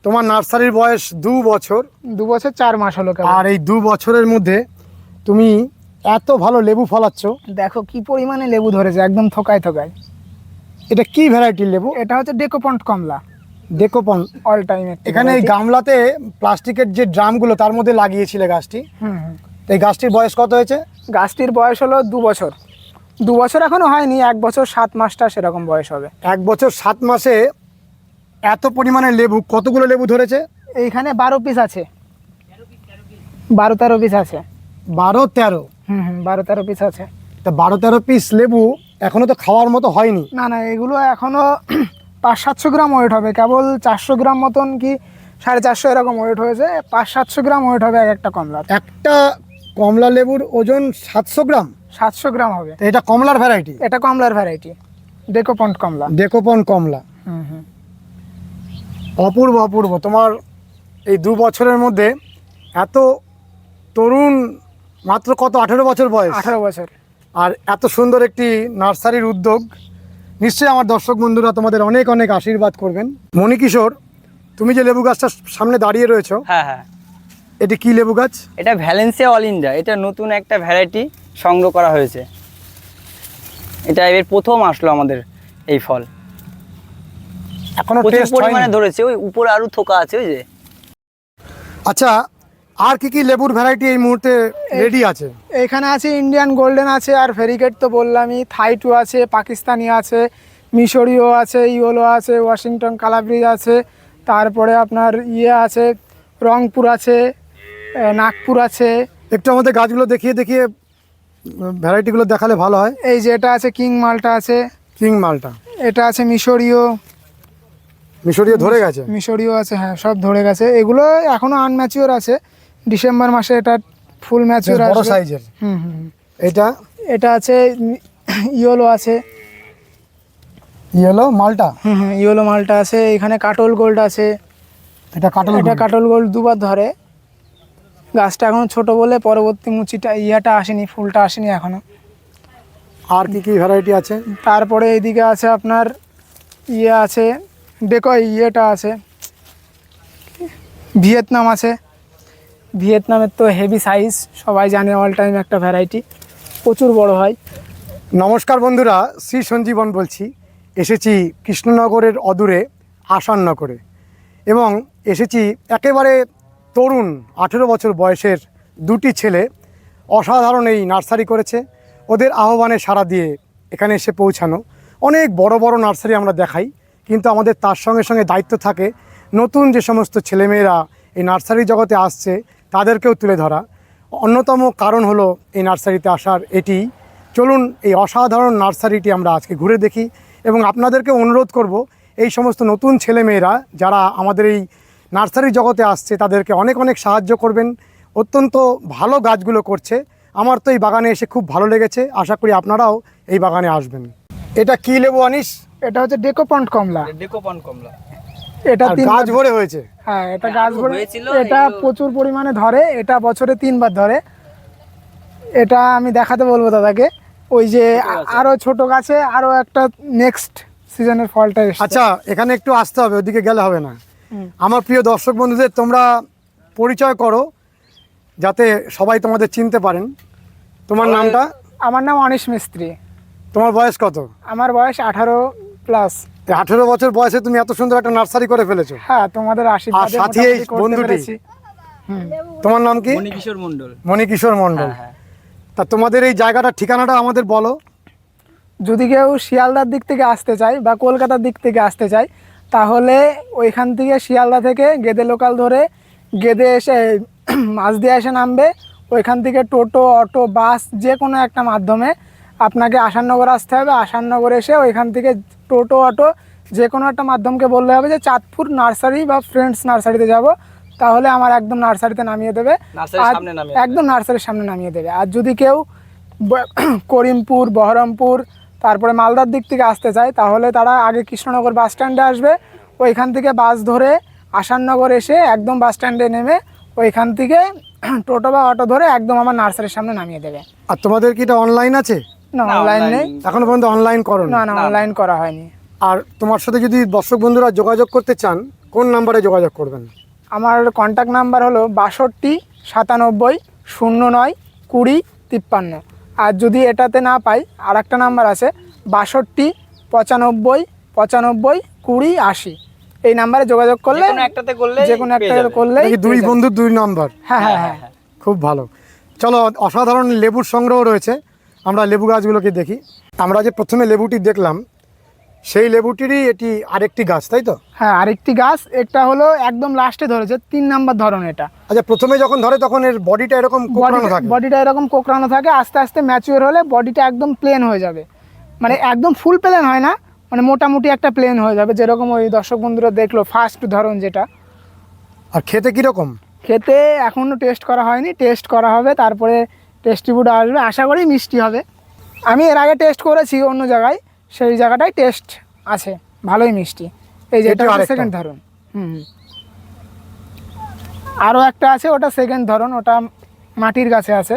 তোমার নার্সারির বয়স 2 বছর, 2 বছর 4 মাস হলো কেবল। আর এই 2 বছরের মধ্যে তুমি এত ভালো লেবু ফলাচ্ছ। দেখো কি পরিমাণে লেবু ধরেছে, একদম থোকায় থোকায়। এটা কি ভ্যারাইটির লেবু? এটা হচ্ছে ডেকোপন্ট কমলা, ডেকোপন। All time. এখানে এই গামলাতে প্লাস্টিকের যে ড্রামগুলো তার মধ্যে লাগিয়েছিলে গাছটি, তো এই গাছটির বয়স কত হয়েছে? গাছটির বয়স হলো 2 বছর। 2 বছর এখনো হয়নি, 1 বছর 7 মাসটা সেরকম বয়স হবে। 1 বছর 7 মাসে এত পরিমাণে লেবু, কতগুলো লেবু ধরেছে? এইখানে 12 পিস আছে, 12-13 পিস আছে। 12-13? 12-13 পিস আছে। তা 12-13 পিস লেবু এখনো তো খাওয়ার মতো হয়নি। না না, এগুলো এখনো 500-700 গ্রাম ওয়েট হবে, কেবল 400 গ্রাম মতন কি 450 এরকম ওয়েট হয়েছে। 500-700 গ্রাম ওয়েট হবে একটা কমলার। একটা কমলা লেবুর ওজন 700 গ্রাম? 700 গ্রাম হবে। তো এটা কমলার ভ্যারাইটি? এটা কমলার ভ্যারাইটি, ডেকোপন্ট কমলা। ডেকোপন কমলা। অপূর্ব অপূর্ব। তোমার এই 2 বছরের মধ্যে এত তরুণ, মাত্র কত 18 বছর বয়স? 18 বছর। আর এত সুন্দর একটি নার্সারির উদ্যোগ, নিশ্চয়ই আমার দর্শক বন্ধুরা তোমাদের অনেক অনেক আশীর্বাদ করবেন। মণিকিশোর, তুমি যে লেবু গাছটার সামনে দাঁড়িয়ে রয়েছো, হ্যাঁ হ্যাঁ, এটি কি লেবু গাছ? এটা ভ্যালেন্সিয়া অল ইন্ডিয়া। এটা নতুন একটা ভ্যারাইটি সংগ্রহ করা হয়েছে। এটা এর প্রথম আসলো আমাদের এই ফল। এখনো প্রচুর টেস্ট পরিমাণে হয়নি? ধরেছে, ওই উপরে আরো থোকা আছে ওই যে। আচ্ছা, আর কি কি লেবুর ভ্যারাইটি এই মুহূর্তে রেডি আছে? এখানে আছে ইন্ডিয়ান গোল্ডেন আছে, আর ভেরিগেট তো বললামই, থাই-2 আছে, পাকিস্তানি আছে, মিশরীয় আছে, ইয়েলো আছে, ওয়াশিংটন কালাব্রিজ আছে, তারপরে আপনার আছে, রংপুর আছে, নাগপুর আছে। একটু আমাদের গাছগুলো দেখিয়ে দেখিয়ে ভ্যারাইটিগুলো দেখালে ভালো হয়। এই যে এটা আছে কিং মালটা আছে, কিং মালটা। এটা আছে মিশরীয়। মিশরীয় ধরে গেছে? মিশরীয় আছে, হ্যাঁ সব ধরে গেছে। এগুলো এখনো আনম্যাচিওর আছে, ডিসেম্বর মাসে এটা ফুল ম্যাচিওর বড় আসবে। সাইজের। এটা এটা আছে ইয়েলো আছে। ইয়েলো মালটা? ইয়েলো মালটা আছে। এখানে কাটল গোল্ড আছে। এটা কাটল? এটা কাটল গোল্ড 2 বার ধরে। গাছটা এখন ছোট বলে পরবর্তী মুচিটা আসেনি, ফুলটা আসেনি এখনো। আর কি কি ভ্যারাইটি আছে? তারপরে এইদিকে আছে আপনার আছে, এটা আছে, ভিয়েতনাম আছে। ভিয়েতনামের তো হেভি সাইজ, সবাই জানে, অল টাইম একটা ভ্যারাইটি, প্রচুর বড় হয়। নমস্কার বন্ধুরা, শ্রী সঞ্জীবন বলছি। এসেছি কৃষ্ণনগরের অদূরে আসাননগরে, এবং এসেছি একেবারে তরুণ 18 বছর বয়সের 2টি ছেলে। অসাধারণ এই নার্সারি করেছে। ওদের আহ্বানে সাড়া দিয়ে এখানে এসে পৌঁছানো। অনেক বড় বড় নার্সারি আমরা দেখাই, কিন্তু আমাদের তার সঙ্গে সঙ্গে দায়িত্ব থাকে নতুন যে সমস্ত ছেলেমেয়েরা এই নার্সারি জগতে আসছে তাদেরকেও তুলে ধরা। অন্যতম কারণ হলো এই নার্সারিতে আসার এটি। চলুন এই অসাধারণ নার্সারিটি আমরা আজকে ঘুরে দেখি, এবং আপনাদেরকে অনুরোধ করব এই সমস্ত নতুন ছেলেমেয়েরা যারা আমাদের এই নার্সারি জগতে আসছে তাদেরকে অনেক অনেক সাহায্য করবেন। অত্যন্ত ভালো গাছগুলো করছে। আমার তো এই বাগানে এসে খুব ভালো লেগেছে, আশা করি আপনারাও এই বাগানে আসবেন। এটা কি লেবু আনিস? এটা হচ্ছে ডেকোপন্ট কমলা। ডেকোপন কমলা। এটা আর 3 গাছ ভরে হয়েছে? হ্যাঁ, এটা গাছ ভরে। হয়েছিল, এটা এগুলো- প্রচুর পরিমাণে ধরে, এটা বছরে 3 বার ধরে। এটা আমি দেখাতে বলবো দাদাকে, ওই যে আরো ছোট গাছে আরো একটা নেক্সট সিজনের ফলটা এসেছে। আচ্ছা, এখানে একটু আসতে হবে, ওদিকে গেলে হবে না। আমার প্রিয় দর্শক বন্ধুদের তোমরা পরিচয় করো, যাতে সবাই তোমাদের চিনতে পারেন। তোমার নামটা? আমার নাম অনিশ মিস্ত্রি। তোমার বয়স কত? আমার বয়স 18 প্লাস। 18 বছর বয়সে তুমি এত সুন্দর একটা নার্সারি করে ফেলেছো। হ্যাঁ, তোমাদের আশীর্বাদে সাথী এই মোটামুটি করতে বন্ধুটি? পেরেছি। তোমার নাম কি? মণিকিশোর মণ্ডল। মণিকিশোর মণ্ডল। হ্যাঁ। তা তোমাদের এই জায়গাটার ঠিকানাটা আমাদের বলো। যদি কেউ শিয়ালদার দিক থেকে আসতে চায় বা কলকাতার দিক থেকে আসতে চায়, তাহলে ওইখান থেকে শিয়ালদা থেকে গেদে লোকাল ধরে গেদে এসে মাঝদিয়া এসে নামবে। ওইখান থেকে টোটো, অটো, বাস যে কোনো একটা মাধ্যমে আপনাকে আসাননগর আসতে হবে। আসাননগর এসে ওইখান থেকে টোটো, অটো যে কোনো একটা মাধ্যমকে বললে হবে যে চাঁদপুর নার্সারি বা ফ্রেন্ডস নার্সারিতে যাব, তাহলে আমার একদম নার্সারিতে নামিয়ে দেবে। নার্সারির আর সামনে নামিয়ে দেবে। একদম নার্সারির সামনে নামিয়ে দেবে। আর যদি কেউ করিমপুর, বহরমপুর, তারপরে মালদার দিক থেকে আসতে চায়, তাহলে তারা আগে কৃষ্ণনগর বাস স্ট্যান্ডে আসবে। ওইখান থেকে বাস ধরে আসাননগর এসে একদম বাস স্ট্যান্ডে নেমে ওইখান থেকে টোটো বা অটো ধরে একদম আমার নার্সারির সামনে নামিয়ে দেবে। আর তোমাদের কি এটা অনলাইন আছে? না, অনলাইন নেই। এখনো পর্যন্ত অনলাইন করো না না? না, অনলাইন করা হয়নি। আর তোমার সাথে যদি দর্শক বন্ধুরা যোগাযোগ করতে চান, কোন নাম্বারে যোগাযোগ করবেন? আমার কন্ট্যাক্ট নাম্বার হলো 62 97 09 20 53। আর যদি এটাতে না পাই আর একটা নাম্বার আছে 62 95 95 20 80। এই নাম্বারে যোগাযোগ করলে যেকোনো একটাতে করলে যে কোনো একটাতে করলেই নাকি দুই বন্ধুর দুই নাম্বার? হ্যাঁ হ্যাঁ হ্যাঁ। খুব ভালো। চলো, অসাধারণ লেবুর সংগ্রহ রয়েছে, আমরা লেবু গাছগুলোকে দেখি। আমরা যে প্রথমে লেবুটি দেখলাম সেই লেবুটিরই এটি আরেকটি গাছ, তাই তো? হ্যাঁ, আরেকটি গাছ, এটা হলো একদম লাস্টে ধরেছে, 3 নাম্বার ধরন এটা। আচ্ছা, প্রথমে যখন ধরে তখন এর বডিটা এরকম কোঁকড়ানো থাকে? বডিটা এরকম কোঁকড়ানো থাকে, আস্তে আস্তে ম্যাচিওর হলে বডিটা একদম প্লেন হয়ে যাবে। মানে একদম ফুল প্লেন হয় না, মানে মোটামুটি একটা প্লেন হয়ে যাবে, যেরকম ওই দর্শক বন্ধুরা দেখলো ফার্স্ট ধরন যেটা। আর খেতে কীরকম? খেতে এখনও টেস্ট করা হয়নি, টেস্ট করা হবে, তারপরে টেস্টি ফুড আসবে, আশা করি মিষ্টি হবে। আমি এর আগে টেস্ট করেছি অন্য জায়গায়, সেই জায়গাটায় টেস্ট আছে, ভালোই মিষ্টি। এই যে এটা সেকেন্ড ধরন। আরও একটা আছে, ওটা সেকেন্ড ধরন, ওটা মাটির গাছে আছে।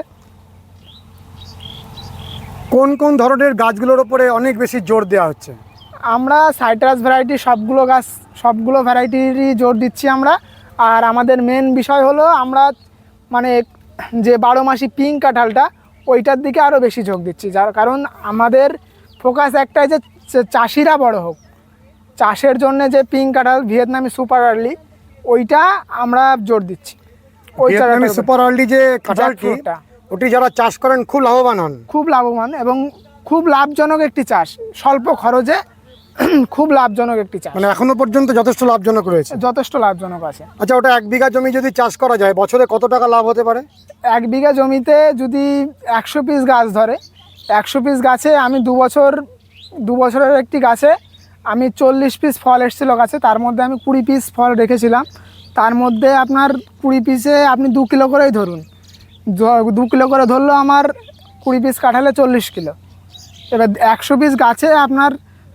কোন কোন ধরনের গাছগুলোর ওপরে অনেক বেশি জোর দেওয়া হচ্ছে? আমরা সাইট্রাস ভ্যারাইটি সবগুলো ভ্যারাইটিরই জোর দিচ্ছি আমরা। আর আমাদের মেন বিষয় হলো আমরা মানে যে 12 মাসি পিঙ্ক কাঁঠালটা, ওইটার দিকে আরও বেশি ঝোঁক দিচ্ছি। যার কারণ আমাদের ফোকাস একটাই যে চাষিরা বড় হোক, চাষের জন্য যে পিঙ্ক কাঁঠাল ভিয়েতনামি সুপার আর্লি, ওইটা আমরা জোর দিচ্ছি। ভিয়েতনামি সুপার আর্লি যে কাঁঠালটি, ওটি যারা চাষ করেন খুব লাভবান হন। খুব লাভবান এবং খুব লাভজনক একটি চাষ, স্বল্প খরচে খুব লাভজনক একটি চাষ। মানে এখনো পর্যন্ত যথেষ্ট লাভজনক রয়েছে? যথেষ্ট লাভজনক আছে। আচ্ছা, ওটা 1 বিঘা জমি যদি চাষ করা যায় বছরে কত টাকা লাভ হতে পারে? 1 বিঘা জমিতে যদি 100 পিস গাছ ধরে, 100 পিস গাছে আমি দু বছরের একটি গাছে আমি 40 পিস ফল এসেছিলো গাছে, তার মধ্যে আমি 20 পিস ফল রেখেছিলাম। তার মধ্যে আপনার 20 পিসে আপনি 2 কিলো করেই ধরুন, 2 কিলো করে ধরলো আমার 20 পিস কাঁঠালে 40 কিলো। এবার 100 পিস গাছে আপনার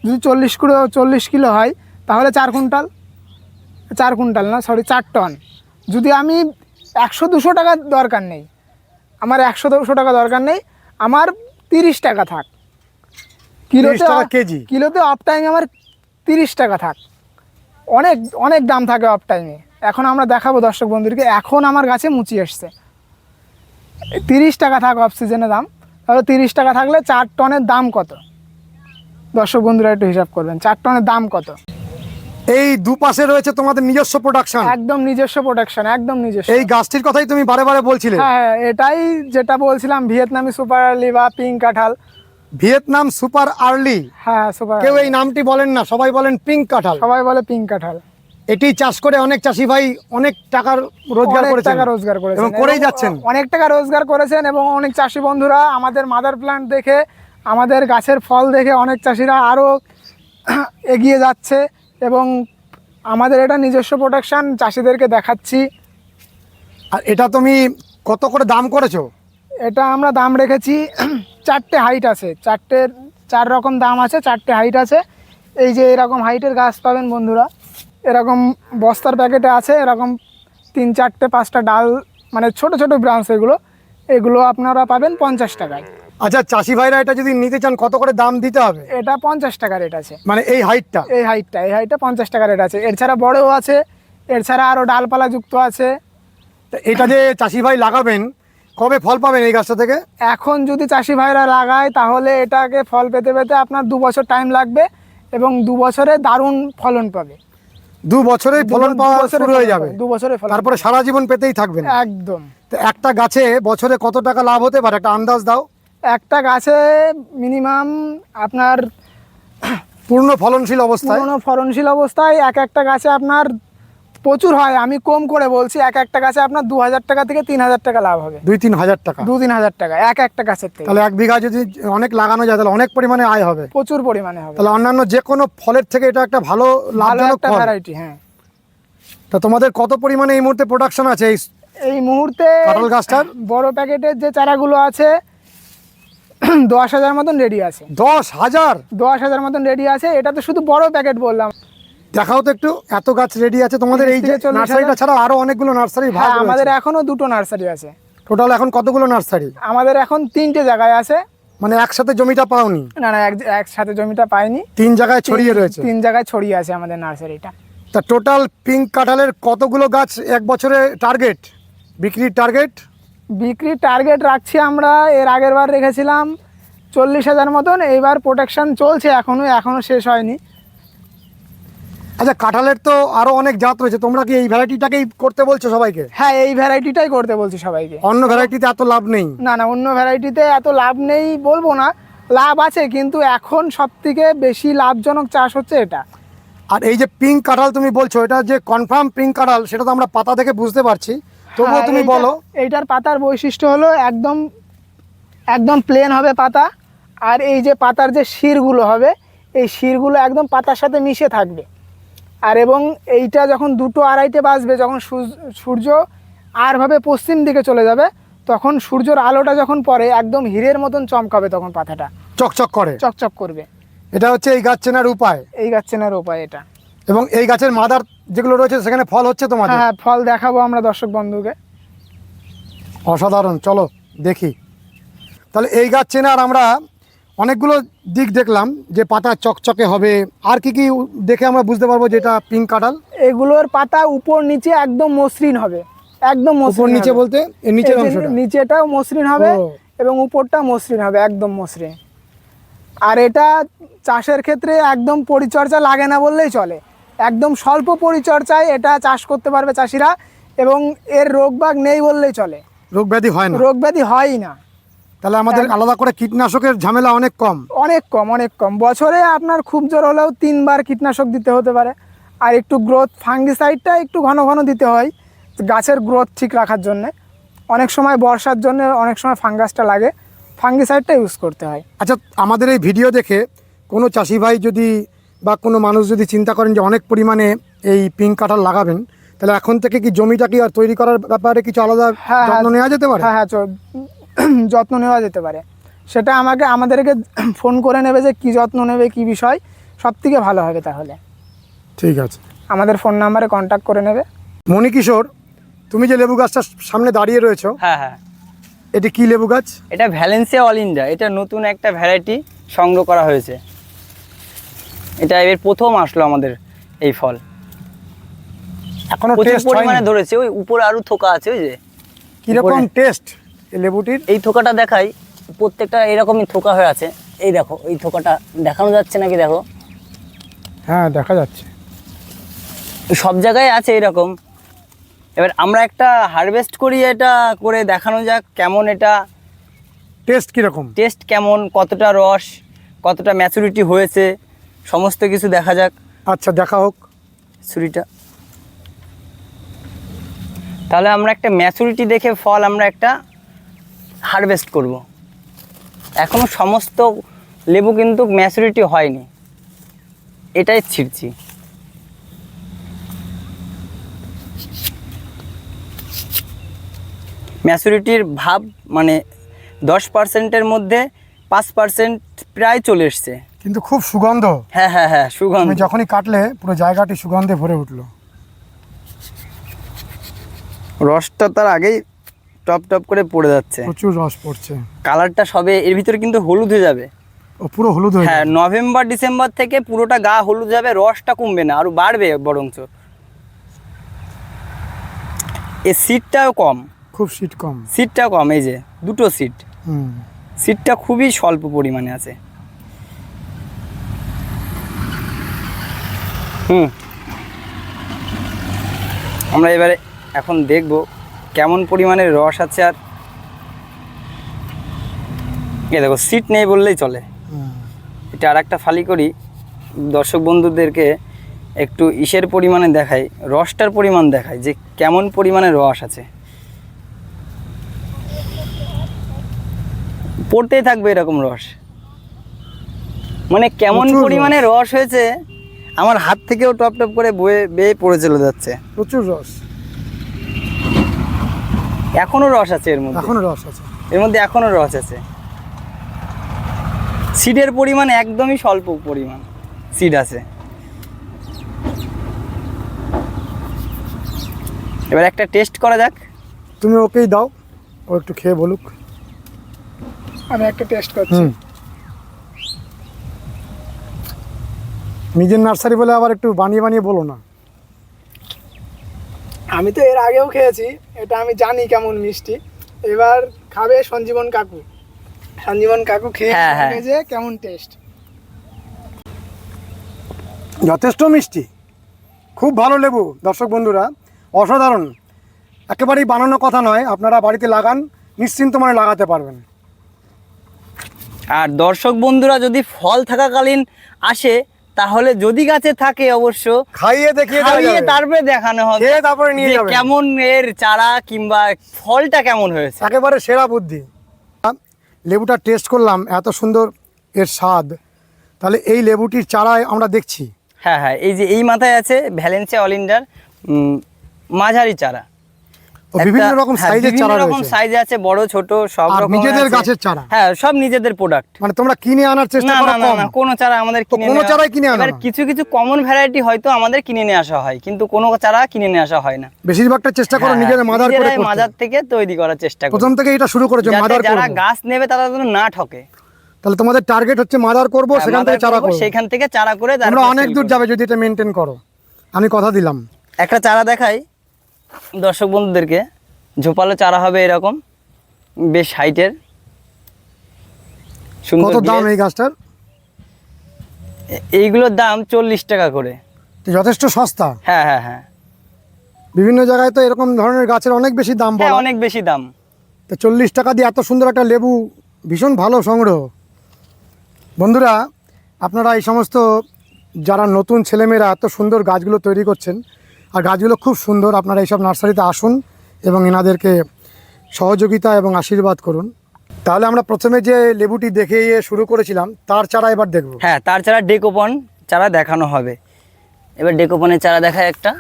যদি 40 কিলো হয়, তাহলে 4 টন। যদি আমি 100-200 টাকা দরকার নেই, আমার 100-200 টাকা দরকার নেই, আমার 30 টাকা থাক কেজি, কিলোতে অফ টাইমে আমার 30 টাকা থাক। অনেক অনেক দাম থাকে অফ টাইমে। এখন আমরা দেখাবো দর্শক বন্ধুদেরকে, এখন আমার গাছে মুচি এসছে, 30 টাকা থাক অফ সিজনে দাম। তাহলে 30 টাকা থাকলে 4 টনের দাম কত? দর্শক বন্ধুরা একটু হিসাব করবেন, 4 টনের দাম কত। এই দুপাশে রয়েছে তোমাদের নিজস্ব প্রোডাকশন? একদম নিজস্ব প্রোডাকশন, একদম নিজস্ব। এই গাছটির কথাই তুমি বারে বারে বলছিলে। হ্যাঁ, এটাই যেটা বলছিলাম, ভিয়েতনামি সুপার আর্লি বা পিঙ্ক কাঁঠাল। Vietnam super early? হ্যাঁ, সুপার। কেউ এই নামটি বলেন না, সবাই বলেন পিঙ্ক কাঁঠাল। সবাই বলে পিঙ্ক কাঁঠাল। এটি চাষ করে অনেক চাষি ভাই অনেক টাকার রোজগার করেছেন এবং করেই যাচ্ছেন। অনেক টাকা রোজগার করেছেন এবং অনেক চাষি বন্ধুরা আমাদের মাদার প্ল্যান্ট দেখে, আমাদের গাছের ফল দেখে অনেক চাষিরা আরও এগিয়ে যাচ্ছে। এবং আমাদের এটা নিজস্ব প্রোডাকশান, চাষিদেরকে দেখাচ্ছি। আর এটা তুমি কত করে দাম করেছো? এটা আমরা দাম রেখেছি 4টে হাইট আছে, 4 রকম দাম আছে, 4টে হাইট আছে। এই যে এরকম হাইটের গাছ পাবেন বন্ধুরা, এরকম বস্তার প্যাকেটে আছে, এরকম 3, 4, 5টা ডাল, মানে ছোট ছোট ব্রাঞ্চ, এগুলো আপনারা পাবেন 50 টাকায়। আচ্ছা, চাষি ভাইরা এটা যদি নিতে চান কত করে দাম দিতে হবে? এটা 50 টাকা রেট আছে। মানে এই হাইটটা? এই হাইটটা 50 টাকা রেট আছে। এর ছাড়া বড়ও আছে, এর ছাড়া আরও ডালপালা যুক্ত আছে। এটা যে চাষি ভাই লাগাবেন, কবে ফল পাবেন এই গাছটা থেকে? এখন যদি চাষি ভাইরা লাগায় তাহলে এটাকে ফল পেতে পেতে আপনার 2 বছর টাইম লাগবে এবং 2 বছরে দারুণ ফলন পাবে। 2 বছরেই ফলন পাওয়া শুরু হয়ে যাবে? 2 বছরে ফলন, তারপরে সারা জীবন পেতেই থাকবেন? একদম। তো একটা গাছে বছরে কত টাকা লাভ হতে পারে, একটা আন্দাজ দাও। একটা গাছে মিনিমাম আপনার পূর্ণ ফলনশীল অবস্থায় একটা গাছে আপনার প্রচুর হয়, আমি কম করে বলছি, একটা গাছে আপনার 2000 টাকা থেকে 3000 টাকা লাভ হবে। 2-3 হাজার টাকা? 2-3 হাজার টাকা একটা গাছের থেকে। তাহলে 1 বিঘা যদি অনেক লাগানো যায় তাহলে অনেক পরিমাণে আয় হবে? প্রচুর পরিমাণে হবে। তাহলে অন্যান্য যে কোনো ফলের থেকে এটা একটা ভালো লাভজনক ফল। ভ্যারাইটি। হ্যাঁ। তা তোমাদের কত পরিমাণে এই মুহূর্তে প্রোডাকশন আছে এই মুহূর্তে? কাঁঠাল গাছটার বড় প্যাকেটের যে চারাগুলো আছে 10,000 মতন রেডি আছে। 10,000 মতন রেডি আছে। এটা তো শুধু বড় প্যাকেট বললাম। দেখাও তো একটু, এত গাছ রেডি আছে তোমাদের এই যে নার্সারিটা ছাড়া আরো অনেকগুলো নার্সারি ভাগ রয়েছে? আমাদের এখনো 2টো নার্সারি আছে। টোটাল এখন কতগুলো নার্সারি? আমাদের এখন 3টে জায়গায় আছে। মানে একসাথে জমিটা পাওনি? না, একসাথে জমিটা পাইনি, 3 জায়গায় ছড়িয়ে রয়েছে। 3 জায়গায় ছড়িয়ে আছে আমাদের নার্সারিটা। তা টোটাল পিঙ্ক কাঁঠালের কতগুলো গাছ এক বছরে টার্গেট, বিক্রির টার্গেট? বিক্রির টার্গেট রাখছি আমরা, এর আগের বার রেখেছিলাম 40,000 মতন। এইবার প্রোটেকশন চলছে, এখনো শেষ হয়নি। আচ্ছা, কাঁঠালের তো আরো অনেক জাত রয়েছে, তোমরা কি এই ভ্যারাইটিটাকেই করতে বলছো সবাইকে? হ্যাঁ, এই ভ্যারাইটিটাই করতে বলছি সবাইকে। অন্য ভ্যারাইটিতে এত লাভ নেই? না না, অন্য ভ্যারাইটিতে এত লাভ নেই বলবো না, লাভ আছে, কিন্তু এখন সবথেকে বেশি লাভজনক চাষ হচ্ছে এটা। আর এই যে পিঙ্ক কাঁঠাল তুমি বলছো, এটা যে কনফার্ম পিঙ্ক কাঁঠাল সেটা তো আমরা পাতা দেখে বুঝতে পারছি, তবুও হ্যাঁ, তুমি বলো। এইটার পাতার বৈশিষ্ট্য হলো একদম একদম প্লেন হবে পাতা, আর এই যে পাতার যে শিরগুলো হবে, এই শিরগুলো একদম পাতার সাথে মিশে থাকবে। আর এবং এইটা যখন 2-2:30 বাজবে, যখন সূর্য আরভাবে পশ্চিম দিকে চলে যাবে, তখন সূর্যের আলোটা যখন পড়ে একদম হীরের মতন চমকাবে, তখন পাতাটা চকচক করে, চকচক করবে। এটা হচ্ছে এই গাছ চেনার উপায়। এই গাছ চেনার উপায় এটা। এবং এই গাছের মাদার যেগুলো রয়েছে সেখানে ফল হচ্ছে তোমাদের? হ্যাঁ, ফল দেখাবো আমরা দর্শক বন্ধুকে। অসাধারণ, চলো দেখি। তাহলে এই গাছ চেনার আমরা অনেকগুলো দিক দেখলাম, যে পাতা চকচকে হবে, আর কি কি দেখে আমরা বুঝতে পারবো যে এটা পিঙ্ক কাঁঠাল? এগুলোর পাতা উপর নিচে একদম মসৃণ হবে, একদম উপর মসৃণ নিচে হবে। বলতে এর নিচের এই যে অংশটা? নিচেটাও মসৃণ হবে ও। এবং উপরটা মসৃণ হবে, একদম মসৃণ। আর এটা চাষের ক্ষেত্রে একদম পরিচর্যা লাগে না বললেই চলে, একদম স্বল্প পরিচর্যায় এটা চাষ করতে পারবে চাষিরা, এবং এর রোগবাগ নেই বললেই চলে, রোগ ব্যাধি হয় না? রোগ ব্যাধি হয়ই না। তাহলে আমাদের আলাদা করে কীটনাশকের ঝামেলা অনেক কম? অনেক কম। বছরে আপনার খুব জোর হলেও 3 বার কীটনাশক দিতে হতে পারে। আর একটু গ্রোথ ফাঙ্গিসাইডটা একটু ঘন ঘন দিতে হয় গাছের গ্রোথ ঠিক রাখার জন্যে। অনেক সময় বর্ষার জন্য অনেক সময় ফাঙ্গাসটা লাগে, ফাঙ্গিসাইডটা ইউজ করতে হয়। আচ্ছা, আমাদের এই ভিডিও দেখে কোনো চাষি ভাই যদি বা কোনো মানুষ যদি চিন্তা করেন যে অনেক পরিমাণে এই পিঙ্ক কাঁঠাল লাগাবেন, তাহলে এখন থেকে কি জমিটা কি আর তৈরি করার ব্যাপারে কিছু আলাদা হ্যাঁ, যত্ন নেওয়া যেতে পারে? হ্যাঁ, যত্ন নেওয়া যেতে পারে। সেটা আমাদেরকে ফোন করে নেবে যে কী যত্ন নেবে, কী বিষয়, সব থেকে ভালো হবে। তাহলে ঠিক আছে, আমাদের ফোন নাম্বারে কন্ট্যাক্ট করে নেবে। মণিকিশোর, তুমি যে লেবু গাছটার সামনে দাঁড়িয়ে রয়েছো, হ্যাঁ হ্যাঁ, এটি কি লেবু গাছ? এটা ভ্যালেন্সিয়া অল ইন্ডিয়া, এটা নতুন একটা ভ্যারাইটি সংগ্রহ করা হয়েছে। এটা এর প্রথম আসলো আমাদের এই ফল। এখনো প্রচুর টেস্ট পরিমাণে হয়নি? ধরেছে, ওই উপরে আরো থোকা আছে, ওই যে কিরকম উপরে। টেস্ট এই লেবুটির? এই থোকাটা দেখাই, প্রত্যেকটা এরকমই থোকা হয়ে আছে। এই দেখো, এই থোকাটা দেখানো যাচ্ছে নাকি দেখো, হ্যাঁ দেখা যাচ্ছে। সব জায়গায় আছে এরকম। এবার আমরা একটা হারভেস্ট করি, এটা করে দেখানো যাক কেমন, এটা টেস্ট কিরকম? টেস্ট কেমন, কতটা রস, কতটা ম্যাচুরিটি হয়েছে, সমস্ত কিছু দেখা যাক। আচ্ছা, দেখা হোক ছুরিটা। তাহলে আমরা একটা ম্যাচুরিটি দেখে ফল আমরা একটা হারভেস্ট করব। এখনো সমস্ত লেবু কিন্তু ম্যাচুরিটি হয়নি, এটাই ছিঁড়ছি। ম্যাচুরিটির ভাব মানে 10%-এর মধ্যে 5% প্রায় চলে এসছে। কিন্তু খুব সুগন্ধ। হ্যাঁ হ্যাঁ হ্যাঁ, সুগন্ধ। আমি যখনই কাটলে পুরো জায়গাটি সুগন্ধে ভরে উঠলো। রসটা তার আগেই টপ টপ করে পড়ে যাচ্ছে, প্রচুর রস পড়ছে। কালারটা সবে এর ভিতরে কিন্তু হলুদ হয়ে যাবে। ও পুরো হলুদ হয়ে হ্যাঁ, যাবে। নভেম্বর ডিসেম্বর থেকে পুরোটা গা হলুদ যাবে, রসটা কমবে না, আরো বাড়বে বরঞ্চ। এই সিটটাও কম, খুব শীত কম। সিটটা কম, এই যে দুটো সিট, হুম। সিটটা খুবই স্বল্প পরিমাণে আছে। আমরা এবারে এখন দেখব কেমন পরিমাণে রস আছে। আর এ দেখো, সিট নেই বললেই চলে। এটা আর একটা ফালি করি, দর্শক বন্ধুদেরকে একটু ইসের পরিমাণে দেখাই, রসটার পরিমাণ দেখাই যে কেমন পরিমাণে রস আছে। পড়তেই থাকবে এরকম রস, মানে কেমন প্রচুর পরিমাণে রস হয়েছে, আমার হাত থেকেও টপ টপ করে বয়ে বেয়ে পড়ে চলে যাচ্ছে। প্রচুর রস, এখনো রস আছে এর মধ্যে, এখনো রস আছে। এর মধ্যে এখনো রস আছে। সিডের পরিমাণ একদমই স্বল্প পরিমাণ সিড আছে। এবার একটা টেস্ট করা যাক। তুমি ওকেই দাও, ও একটু খেয়ে বলুক। আমি একটা টেস্ট করছি। নিজের নার্সারি বলে আবার একটু বানিয়ে বানিয়ে বলো না। আমি তো এর আগেও খেয়েছি, এটা আমি জানি কেমন মিষ্টি। এবার খাবে সঞ্জীবন কাকু। সঞ্জীবন কাকু খেয়ে হ্যাঁ, হ্যাঁ। বলবে যে কেমন টেস্ট। যথেষ্ট মিষ্টি, খুব ভালো লেবু দর্শক বন্ধুরা, অসাধারণ। একেবারেই বানানো কথা নয়, আপনারা বাড়িতে লাগান, নিশ্চিন্ত মনে লাগাতে পারবেন। আর দর্শক বন্ধুরা যদি ফল থাকাকালীন আসে, তাহলে যদি গাছে থাকে অবশ্য খাইয়ে দেখিয়ে দেওয়া খাইয়ে যাবে। তারপরে দেখানো হবে খেয়ে তারপরে নিয়ে যে যাবেন। কেমন এর চারা কিংবা ফলটা কেমন হয়েছে। একেবারে সেরা বুদ্ধি। লেবুটা টেস্ট করলাম, এত সুন্দর এর স্বাদ। তাহলে এই লেবুটির চারায় আমরা দেখছি হ্যাঁ হ্যাঁ, এই যে এই মাথায় আছে ভ্যালেন্সিয়া অলিন্ডার মাঝারি চারা। ও বিভিন্ন একটা- রকম হ্যাঁ, সাইজের বিভিন্ন চারা রকম রয়েছে। সাইজে আছে, বড় ছোট সব আর রকম নিজেদের আছে। গাছের চারা? হ্যাঁ, সব নিজেদের প্রোডাক্ট। মানে তোমরা কিনে আনার চেষ্টা না করো না না কম? না, কোনো চারা আমাদের কিনে কোনো নেওয়া- চারাই কিনে আনো এবার না? কিছু কিছু কমন ভ্যারাইটি হয়তো আমাদের কিনে নিয়ে আসা হয়, কিন্তু কোনো চারা কিনে নিয়ে আসা হয় না। বেশিরভাগটা চেষ্টা করো হ্যাঁ, নিজেদের মাদার করে নিজেরাই করতে। মাদার থেকে তৈরি করার চেষ্টা করি, প্রথম থেকে এটা শুরু করেছো যাতে মাদার যারা করব। গাছ নেবে তারা যেন না ঠকে। তাহলে তোমাদের টার্গেট হচ্ছে মাদার করব, হ্যাঁ, সেখান মাদার থেকে চারা করবো, করব। সেখান থেকে চারা করে তোমরা তারপর অনেক sell দূর করবো। যাবে যদি এটা মেনটেন করো, আমি কথা দিলাম। একটা চারা দেখাই দর্শক বন্ধুদেরকে, ঝোপালো চারা হবে এরকম, বেশ হাইটের, সুন্দর কত দাম গ্লেজ। এই গাছটার? এইগুলোর দাম 40 টাকা করে। তো যথেষ্ট সস্তা। হ্যাঁ হ্যাঁ হ্যাঁ বিভিন্ন জায়গায় তো এরকম ধরনের গাছের অনেক বেশি দাম হ্যাঁ, বলা। অনেক বেশি দাম। তো 40 টাকা দিয়ে এত সুন্দর একটা লেবু, ভীষণ ভালো সংগ্রহ। বন্ধুরা, আপনারা এই সমস্ত যারা নতুন ছেলেমেয়েরা এত সুন্দর গাছগুলো তৈরি করছেন, আর গাছগুলো খুব সুন্দর, আপনারা এইসব নার্সারিতে আসুন এবং এনাদেরকে সহযোগিতা এবং আশীর্বাদ করুন। তাহলে আমরা প্রথমে যে লেবুটি দেখে শুরু করেছিলাম তার চারা এবার দেখব। হ্যাঁ, তার চারা ডেকোপন চারা দেখানো হবে। এবার ডেকোপনের চারা দেখায় একটা,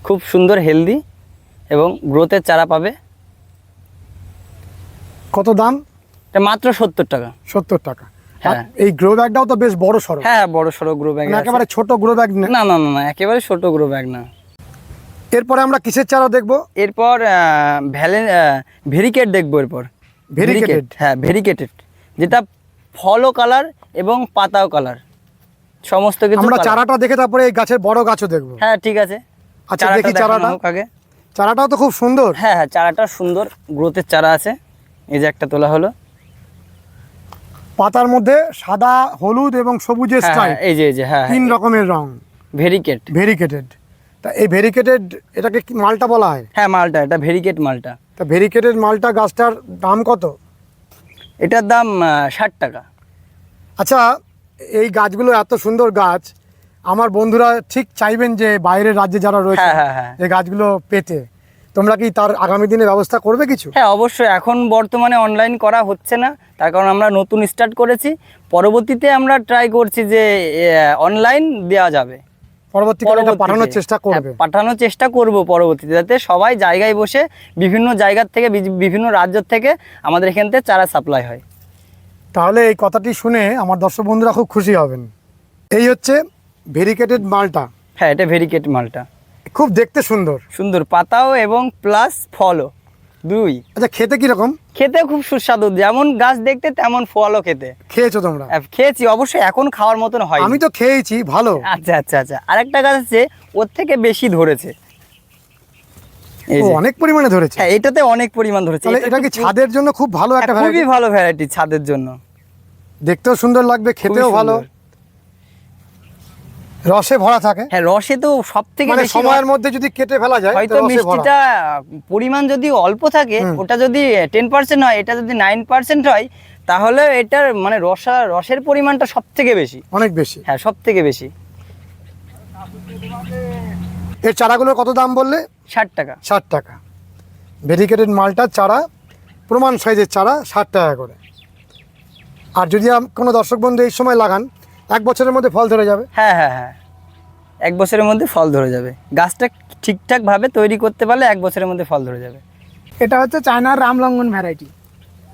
খুব সুন্দর হেলদি এবং গ্রোথের চারা পাবে। কত দাম? এটা মাত্র 70 টাকা। 70 টাকা। আর হ্যাঁ। এই গ্রো ব্যাগটাও তো বেশ বড় সড়ো, হ্যাঁ, বড় সড়ো গ্রো ব্যাগ। মানে একেবারে ছোট গ্রো ব্যাগ না। না না না না, একেবারে ছোট গ্রো ব্যাগ না। এরপরে আমরা কিসের চারা দেখবো? এরপর ভেরিকেট দেখবো। এরপর Variegated? হ্যাঁ, ভেরিকেটেড, যেটা ফলও কালার এবং পাতাও কালার, সমস্ত কিছু আমরা colour। চারাটা দেখে তারপরে এই গাছের বড় গাছও দেখবো। হ্যাঁ, ঠিক আছে। আচ্ছা, চারাটা দেখি দেখানো চারাটা। হোক আগে। চারাটাও তো খুব সুন্দর। হ্যাঁ হ্যাঁ, চারাটা সুন্দর গ্রোথের চারা আছে। এই যে একটা তোলা হলো। পাতার মধ্যে সাদা, হলুদ এবং সবুজের হ্যাঁ স্ট্রাইপ, হ্যাঁ, এই যে হ্যাঁ, তিন রকমের রং। ভেরিকেট। ভেরিকেটেড। তা এই ভেরিকেটেড এটাকে কি মালটা বলা হয়? হ্যাঁ, মালটা, এটা ভেরিকেট মালটা। তা ভেরিকেটেড মালটা গাছটার দাম কত? এটার দাম 60 টাকা। আচ্ছা, এই গাছগুলো এত সুন্দর গাছ, আমার বন্ধুরা ঠিক চাইবেন যে বাইরের রাজ্যে যারা রয়েছে হ্যাঁ, হ্যাঁ, হ্যাঁ। এই গাছগুলো পেতে। তোমরা কি তার আগামী দিনে ব্যবস্থা করবে কিছু? হ্যাঁ, অবশ্যই। এখন বর্তমানে অনলাইন করা হচ্ছে না, তার কারণ আমরা নতুন স্টার্ট করেছি। পরবর্তীতে আমরা ট্রাই করছি যে অনলাইন দেওয়া যাবে। পরবর্তীকালে এটা পাঠানোর চেষ্টা করবে? হ্যাঁ, পাঠানোর চেষ্টা করব পরবর্তীতে, যাতে সবাই জায়গায় বসে বিভিন্ন জায়গার থেকে বিভিন্ন রাজ্য থেকে আমাদের এখান থেকে চারা সাপ্লাই হয়। তাহলে এই কথাটি শুনে আমার দর্শক বন্ধুরা খুব খুশি হবেন। এই হচ্ছে ভেরিকেটেড মালটা, হ্যাঁ, এটা ভেরিকেট মালটা। খুব দেখতে সুন্দর। সুন্দর পাতাও এবং প্লাস ফলও দুই। আচ্ছা, খেতে কিরকম? খেতে খুব সুস্বাদু, যেমন গাছ দেখতে তেমন ফলও খেতে। খেয়েছো তোমরা? খেয়েছি অবশ্যই, এখন খাওয়ার মতন হয়। আমি তো খেয়েছি, ভালো। আচ্ছা আচ্ছা আচ্ছা, আরেকটা গাছ আছে ওর থেকে বেশি ধরেছে। এই ও, যে। অনেক পরিমাণে ধরেছে। হ্যাঁ, এটাতে অনেক পরিমাণ ধরেছে। তাহলে এটা কি ছাদের জন্য খুব ভালো একটা খুবই ভ্যারাইটি? ভালো ভ্যারাইটি ছাদের জন্য। দেখতেও সুন্দর লাগবে, খেতেও খুবই ভালো, সুন্দর। রসে ভরা থাকে। হ্যাঁ, রসে তো সব থেকে মানে বেশি সময়ের মধ্যে যদি কেটে ফেলা যায় হয়তো তো রসে ভরা। মিষ্টিটা পরিমাণ যদি অল্প থাকে, ওটা যদি 10% হয়, এটা যদি 9% হয়, তাহলে এটার মানে রসের পরিমাণটা সব থেকে বেশি। অনেক বেশি। হ্যাঁ, সব থেকে বেশি। এর চারাগুলোর কত দাম বললে? 60 টাকা। 60 টাকা। ভেরিকেটেড মালটার চারা, প্রমাণ সাইজের চারা 60 টাকা করে। আর যদি কোনো দর্শক বন্ধু এই সময় লাগান, 1 বছরের মধ্যে ফল ধরে যাবে। হ্যাঁ হ্যাঁ হ্যাঁ, 1 বছরের মধ্যে ফল ধরে যাবে। গাছটা ঠিকঠাকভাবে তৈরি করতে পারলে 1 বছরের মধ্যে ফল ধরে যাবে। এটা হচ্ছে চায়নার রামলঙ্গন ভ্যারাইটি।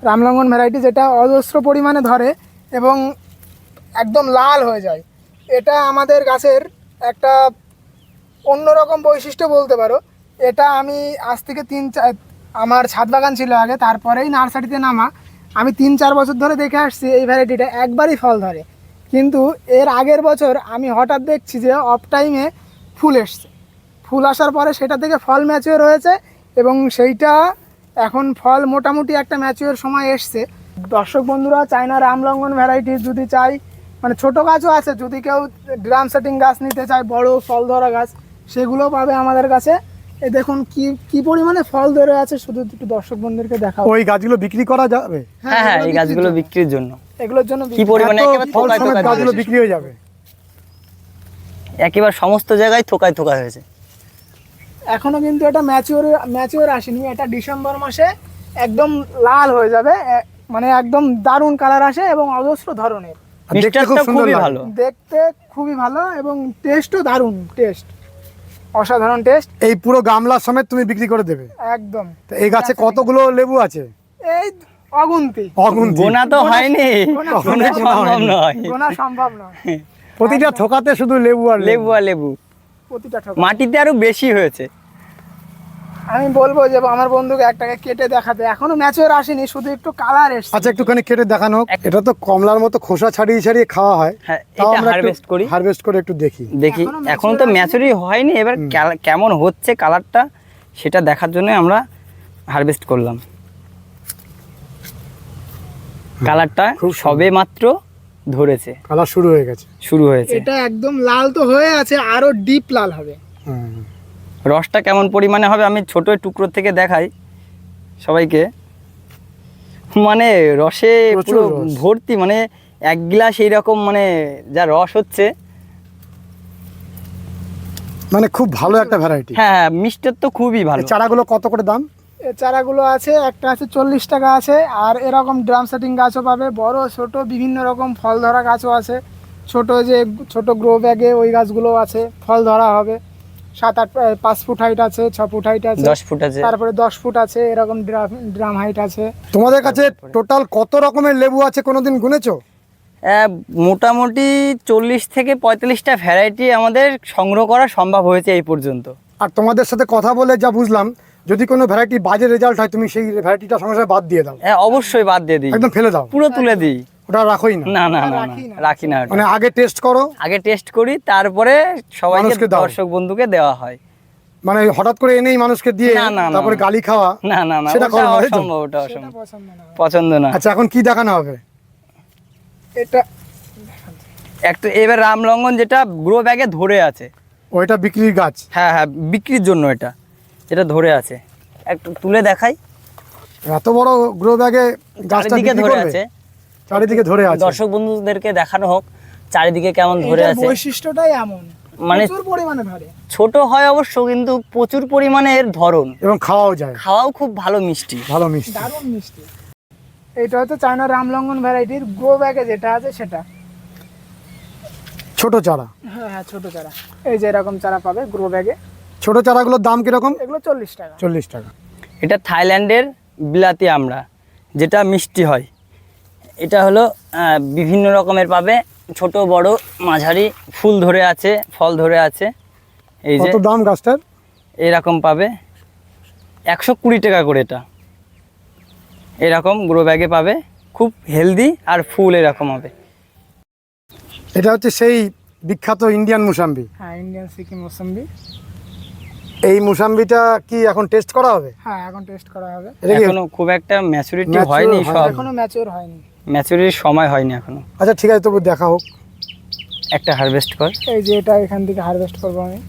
রামলঙ্গন ভ্যারাইটি যেটা অজস্র পরিমাণে ধরে এবং একদম লাল হয়ে যায়। এটা আমাদের গাছের একটা অন্যরকম বৈশিষ্ট্য বলতে পারো। এটা আমি আজ থেকে আমার ছাদ বাগান ছিল আগে, তারপরেই নার্সারিতে নামা। আমি 3-4 বছর ধরে দেখে আসছি এই ভ্যারাইটিটা একবারই ফল ধরে, কিন্তু এর আগের বছর আমি হঠাৎ দেখছি যে অফ টাইমে ফুল এসছে। ফুল আসার পরে সেটা থেকে ফল ম্যাচিওর হয়েছে এবং সেইটা এখন ফল মোটামুটি একটা ম্যাচিওর সময় এসছে। দর্শক বন্ধুরা চায়না রামলঙ্গন ভ্যারাইটি যদি চাই, মানে ছোট গাছও আছে, যদি কেউ ড্রাম সেটিং গাছ নিতে চায়, বড় ফল ধরা গাছ, সেগুলো পাবে আমাদের কাছে। এই দেখুন কি কি পরিমাণে ফল ধরে আছে, শুধু একটু দর্শক বন্ধুদেরকে দেখাবো। ওই গাছগুলো বিক্রি করা যাবে? হ্যাঁ হ্যাঁ, এই গাছগুলো বিক্রির জন্য। এগুলোর জন্য কি পরিমাণে এত একেবারে ফল থোকায় সমেত থোকায় গাছগুলো ধরেছে। বিক্রি হয়ে যাবে? একেবারে সমস্ত জায়গায় থোকায় থোকায় হয়েছে। এখনো কিন্তু এটা ম্যাচিওর আসেনি, এটা ডিসেম্বর মাসে একদম লাল হয়ে যাবে, মানে একদম দারুণ কালার আসে এবং অজস্র ধরনের। আর দেখতে খুব মিষ্টারটা সুন্দর খুবই লাগে। ভালো। দেখতে খুবই ভালো এবং টেস্টও দারুণ, টেস্ট অসাধারণ টেস্ট এই পুরো গামলা সমেত তুমি বিক্রি করে দেবে? একদম। তো এই গাছে কতগুলো লেবু আছে? এই অগুন্তি, অগুন্তি। গোনা তো হয়নি, গোনা গোনা সম্ভব নয়। গোনা সম্ভব নয়। প্রতিটা থোকাতে শুধু লেবু আর লেবু আর লেবু, প্রতিটা ঠোকা। মাটিতে আরো বেশি হয়েছে। আমি বলবো যে আমার বন্ধুকে একটাকে কেটে দেখাতে, এখনো ম্যাচিওর আসেনি, শুধু একটু কালার এসছে। আচ্ছা, একটুখানি কেটে দেখানো হোক। এটা তো কমলার মতো খোসা ছাড়িয়ে ছাড়িয়ে খাওয়া হয়। হ্যাঁ, এটা হারভেস্ট করি। হারভেস্ট করে একটু দেখি। দেখি, এখনো এখন তো mature ম্যাচুরি হয়নি, এবার কেমন হচ্ছে কালারটা সেটা দেখার জন্য আমরা হারভেস্ট করলাম। কালারটা খুব সবে মাত্র ধরেছে, কালার শুরু হয়ে গেছে। শুরু হয়েছে। এটা একদম লাল তো হয়ে আছে, আরো ডিপ লাল হবে। হুম। রসটা কেমন পরিমাণে হবে আমি ছোট টুকরো থেকে দেখাই সবাইকে। মানে রসে প্রচুর পুরো রস। ভর্তি, মানে এক গ্লাস এইরকম, মানে যা রস হচ্ছে। মানে খুব ভালো একটা ভ্যারাইটি। হ্যাঁ হ্যাঁ, মিষ্টির তো খুবই ভালো। চারাগুলো কত করে দাম? এই চারাগুলো আছে, একটা আছে 40 টাকা আছে, আর এরকম ড্রাম সেটিং গাছও পাবে, বড় ছোট বিভিন্ন রকম ফল ধরা গাছও আছে। ছোট গ্রো ব্যাগে ওই গাছগুলো আছে, ফল ধরা হবে। 5 ফুট হাইট আছে, 6 ফুট হাইট আছে, 10 ফুট আছে। তারপরে 10 ফুট আছে, এরকম ড্রাম হাইট আছে। তোমাদের কাছে টোটাল কত রকমের লেবু আছে কোনোদিন গুনেছো? মোটামুটি 40 থেকে 45টা ভ্যারাইটি আমাদের সংগ্রহ করা সম্ভব হয়েছে এই পর্যন্ত। আর তোমাদের সাথে কথা বলে যা বুঝলাম, যদি কোনো ভ্যারাইটি বাজে রেজাল্ট হয় তুমি সেই ভ্যারাইটিটা সঙ্গে সঙ্গে বাদ দিয়ে দাও? অবশ্যই বাদ দিয়ে দিই, একদম ফেলে দাও? পুরো তুলে দিই। ওটা রাখোই না? না না না না, রাখি না। রাখি না ওটা। মানে আগে টেস্ট করো? আগে টেস্ট করি, তারপরে সবাইকে মানুষকে দাও। দর্শক বন্ধুকে দেওয়া হয়। মানে হঠাৎ করে এনেই মানুষকে দিয়ে না, না, না, তারপরে না। গালি খাওয়া? না না না, সেটা ওটা করো না, তাই তো? অসম্ভব, ওটা সেটা অসম্ভব, পছন্দ না। পছন্দ না। আচ্ছা, এখন কি দেখানো হবে? এটা একটা এবার রামলঙ্গন যেটা গ্রো ব্যাগে ধরে আছে। ওইটা বিক্রির গাছ? হ্যাঁ হ্যাঁ, বিক্রির জন্য এটা ধরে আছে। একটু তুলে দেখাই। এত বড় গ্রো ব্যাগে গাছটা চারিদিকে বিক্রি ধরে করবে? আছে, চারিদিকে ধরে আছে। দর্শক বন্ধুদেরকে দেখানো হোক চারিদিকে কেমন ধরে এটার আছে। বৈশিষ্ট্যটাই এমন, মানে প্রচুর পরিমাণে ধরে। ছোট হয় অবশ্য, কিন্তু প্রচুর পরিমাণে এর ধরন, এবং খাওয়াও যায়, খাওয়াও খুব ভালো মিষ্টি। ভালো মিষ্টি। দারুণ মিষ্টি। এটা হচ্ছে চায়না রামলঙ্গন ভ্যারাইটির গ্রো ব্যাগে যেটা আছে সেটা। ছোট চারা? হ্যাঁ হ্যাঁ, ছোট চারা। এই যে এরকম চারা পাবে গ্রো ব্যাগে। ছোট চারাগুলোর দাম কিরকম? এগুলো 40 টাকা। 40 টাকা। এটা থাইল্যান্ডের বিলাতি আমড়া, যেটা মিষ্টি হয়। এটা হলো বিভিন্ন রকমের পাবে, ছোট বড় মাঝারি, ফুল ধরে আছে, ফল ধরে আছে। এই যে কত দাম গাছটার? এরকম পাবে 120 টাকা করে। এটা এরকম গ্রো ব্যাগে পাবে, খুব হেলদি আর ফুল এরকম হবে। এটা হচ্ছে সেই বিখ্যাত ইন্ডিয়ান মুসাম্বি। হ্যাঁ, ইন্ডিয়ান সিকিম মৌসুম্বি। এই মুসাম্বিটা কি এখন টেস্ট করা হবে? হ্যাঁ, এখন টেস্ট করা হবে। এটা কি? এখনো খুব একটা ম্যাচুরিটি Mature হয়নি, হয়নি। সব এখনো ম্যাচিওর হয়নি। ম্যাচুরিটির সময় হয়নি এখনো। আচ্ছা, ঠিক আছে, তবু দেখা হোক। একটা হারভেস্ট কর। এই যে এটা এখান থেকে হারভেস্ট করবো আমি।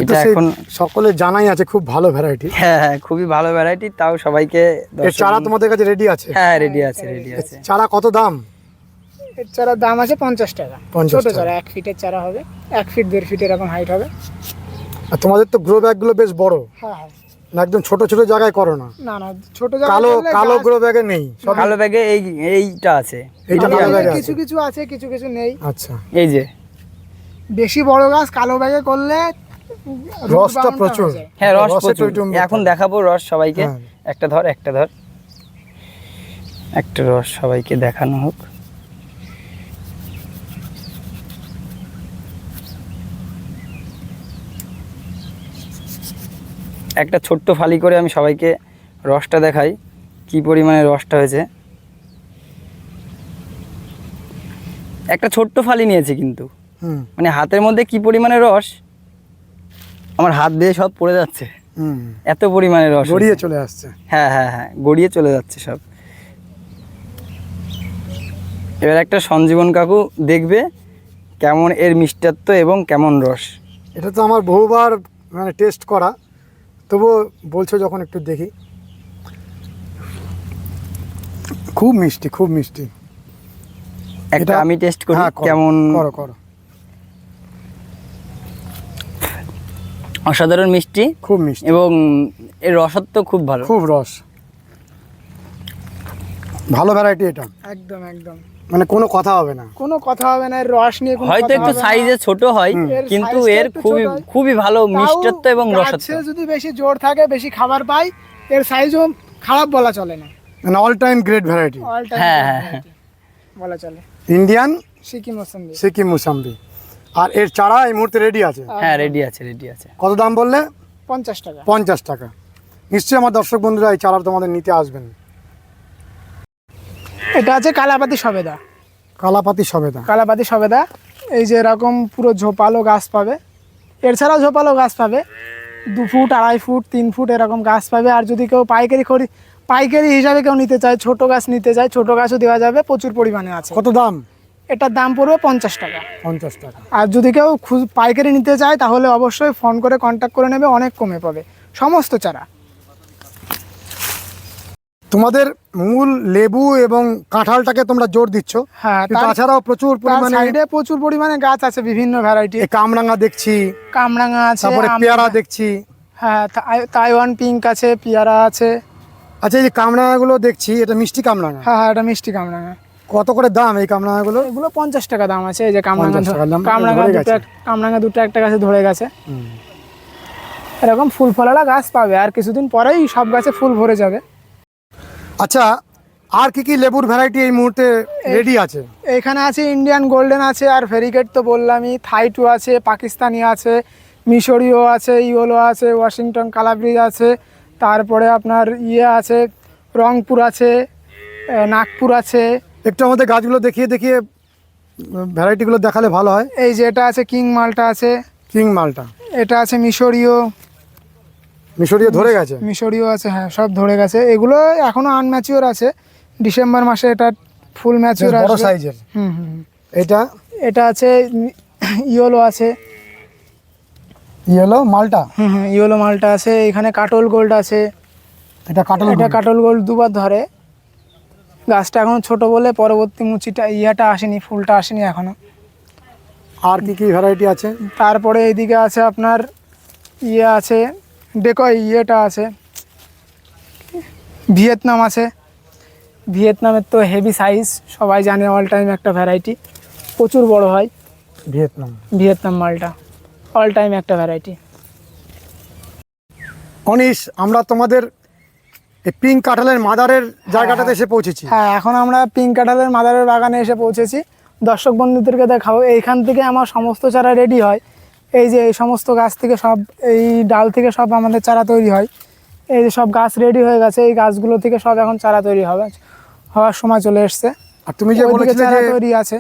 এটা এটা এখন সকলে জানাই আছে, খুব ভালো ভ্যারাইটি। হ্যাঁ হ্যাঁ, খুবই ভালো ভ্যারাইটি, তাও সবাইকে এর চারা তোমাদের কাছে রেডি আছে? হ্যাঁ রেডি আছে, রেডি আছে। চারা কত দাম? এর চারার দাম আছে 50 টাকা। 50 ছোট টাকা। চারা 1 ফিটের চারা হবে, 1 ফিট 1.5 ফিট এরকম হাইট হবে। আর তোমাদের তো গ্রো ব্যাগগুলো বেশ বড়, হ্যাঁ হ্যাঁ। না একদম ছোট ছোট জায়গায় করো না? না না, ছোট জায়গা কালো করলে কালো গাছ- গ্রো ব্যাগে নেই সব? কালো ব্যাগে এইটা আছে, এইটা কালো কালো ব্যাগে ব্যাগে কিছু আছে? কিছু আছে, কিছু কিছু নেই। আচ্ছা। এই যে বেশি বড় গাছ কালো ব্যাগে করলে root রসটা bound টা প্রচুর। হয়ে যায়। হ্যাঁ, রস রসে প্রচুর। টইটুম্বর এখন থাকে। দেখাবো রস সবাইকে। হ্যাঁ। একটা ধর, একটা ধর, একটা রস সবাইকে দেখানো হোক। একটা ছোট্ট ফালি করে আমি সবাইকে রসটা দেখাই, কি পরিমাণে রসটা হয়েছে। একটা ছোট্ট ফালি নিয়েছি কিন্তু হুম মানে হাতের মধ্যে কি পরিমাণে রস, আমার হাত দিয়ে সব পড়ে যাচ্ছে, হুম এত পরিমাণে রস গড়িয়ে হয়েছে। চলে আসছে। হ্যাঁ হ্যাঁ হ্যাঁ, গড়িয়ে চলে যাচ্ছে সব। এবার একটা সঞ্জীবন কাকু দেখবে কেমন এর মিষ্টত্ব এবং কেমন রস। এটা তো আমার বহুবার মানে টেস্ট করা, তবুও বলছো যখন একটু দেখি। খুব মিষ্টি, খুব মিষ্টি। একটা এটা- আমি টেস্ট করি হ্যাঁ, করো, কেমন। করো করো। অসাধারণ মিষ্টি খুব মিষ্টি, এবং এর রসত্ব খুব ভালো। খুব রস, ভালো ভ্যারাইটি এটা, একদম একদম মানে কোনো কথা হবে না। কোনো কথা হবে না, এর রস নিয়ে কোনো হয়তো কথা একটু হবে না। সাইজে ছোট হয়, এর কিন্তু size টা এর একটু খুবই ছোট হয়। খুবই ভালো তাও মিষ্টত্ব এবং রসত্ব। গাছে যদি বেশি জোর থাকে, বেশি খাবার পাই, এর সাইজও খারাপ বলা চলে না, মানে all time great variety, all time হ্যাঁ, হ্যাঁ, হ্যাঁ। বলা চলে। ইন্ডিয়ান সিকিম মোসাম্বি সিকিম মুসাম্বি। আর এর চারা এই মুহূর্তে রেডি আছে। হ্যাঁ, রেডি আছে, রেডি আছে। কত দাম বললে? 50 টাকা। 50 টাকা। নিশ্চয়ই আমার দর্শক বন্ধুরা এই চারা তোমাদের নিতে আসবেন। এটা আছে কালাপাতি সবেদা। কালাপাতি সবেদা। কালাপাতি সবেদা, এই যে এরকম পুরো ঝোপালো গাছ পাবে, এর ছাড়াও ঝোপালো গাছ পাবে, 2 ফুট 2.5 ফুট 3 ফুট এরকম গাছ পাবে। আর যদি কেউ পাইকারি হিসাবে কেউ নিতে চায়, ছোট গাছ নিতে চায়, ছোট গাছও দেওয়া যাবে, প্রচুর পরিমাণে আছে। কত দাম? এটার দাম পড়বে 50 টাকা। 50 টাকা। আর যদি কেউ পাইকারি নিতে চায় তাহলে অবশ্যই ফোন করে কন্ট্যাক্ট করে নেবে, অনেক কমে পাবে সমস্ত চারা। তোমাদের মূল লেবু এবং কাঁঠালটাকে তোমরা জোর দিচ্ছ, হ্যাঁ, কিন্তু তাছাড়াও প্রচুর তার পরিমাণে সাইডে প্রচুর পরিমাণে গাছ আছে বিভিন্ন ভ্যারাইটি। এই কামরাঙা দেখছি, কামরাঙা আছে, তারপরে পেয়ারা দেখছি। হ্যাঁ, তাইওয়ান পিঙ্ক আছে, পেয়ারা আছে। আচ্ছা, এই যে কামরাঙাগুলো দেখছি, এটা মিষ্টি কামরাঙা, হ্যাঁ হ্যাঁ, এটা মিষ্টি কামরাঙা। কত করে দাম এই কামরাঙাগুলো? এগুলো 50 টাকা দাম আছে। এই যে কামরাঙা 50 টাকা দাম, কামরাঙা ধরে দুটো গেছে। কামরাঙা দুটো একটা গাছে ধরে গেছে। এরকম ফুল ফলালা গাছ পাবে, আর কিছুদিন পরেই সব গাছে ফুল ভরে যাবে। আচ্ছা, আর কি কি লেবুর ভ্যারাইটি এই মুহূর্তে রেডি আছে? এখানে আছে ইন্ডিয়ান গোল্ডেন আছে, আর ভেরিগেট তো বললামই, থাই 2 আছে, পাকিস্তানি আছে, মিশরীয় আছে, ইয়োলো আছে, ওয়াশিংটন কালাব্রিজ আছে, তারপরে আপনার আছে, রংপুর আছে, নাগপুর আছে। একটু আমাদের গাছগুলো দেখিয়ে দেখিয়ে ভ্যারাইটিগুলো দেখালে ভালো হয়। এই যে এটা আছে কিং মালটা আছে, কিং মালটা, এটা আছে মিশরীয় ধরে গেছে। মিশরীয় আছে, হ্যাঁ সব ধরে গেছে। এগুলো এখনো আনম্যাচিওর আছে, ডিসেম্বর মাসে এটা ফুল ম্যাচিওর বেশ বড় আসবে। সাইজের। হুম হুম হুম। এটা এটা আছে ইয়োলো আছে, ইয়েলো মালটা, হুম হুম, ইয়োলো মালটা আছে। এখানে কাটল গোল্ড আছে, এটা কাটল। এটা কাটল গোল্ড দুবার ধরে। গাছটা এখন ছোট বলে পরবর্তী মুচিটা আসেনি, ফুলটা আসেনি এখনো। আর কি কি ভ্যারাইটি আছে? তারপরে এইদিকে আছে আপনার আছে এটা আছে, ভিয়েতনাম আছে। ভিয়েতনামের তো হেভি সাইজ, সবাই জানে, অল টাইম একটা ভ্যারাইটি, প্রচুর বড় হয়। ভিয়েতনাম মালটা অল টাইম একটা ভ্যারাইটি। অনিশ, আমরা তোমাদের এই পিঙ্ক কাঁঠালের মাদারের জায়গাটাতে এসে পৌঁছেছি। হ্যাঁ, এখন আমরা পিঙ্ক কাঁঠালের মাদারের বাগানে এসে পৌঁছেছি। দর্শক বন্ধুদেরকে দেখাবো, এইখান থেকে আমার সমস্ত চারা রেডি হয়। এই যে এই সমস্ত গাছ থেকে সব, এই ডাল থেকে সব আমাদের চারা তৈরি হয়। এই যে সব গাছ রেডি হয়ে গেছে, এই গাছগুলো থেকে সব এখন চারা তৈরি হওয়ার সময় চলে এসছে। আর তুমি যে ওইদিকে বলেছিলে চারা যে তৈরি আছে।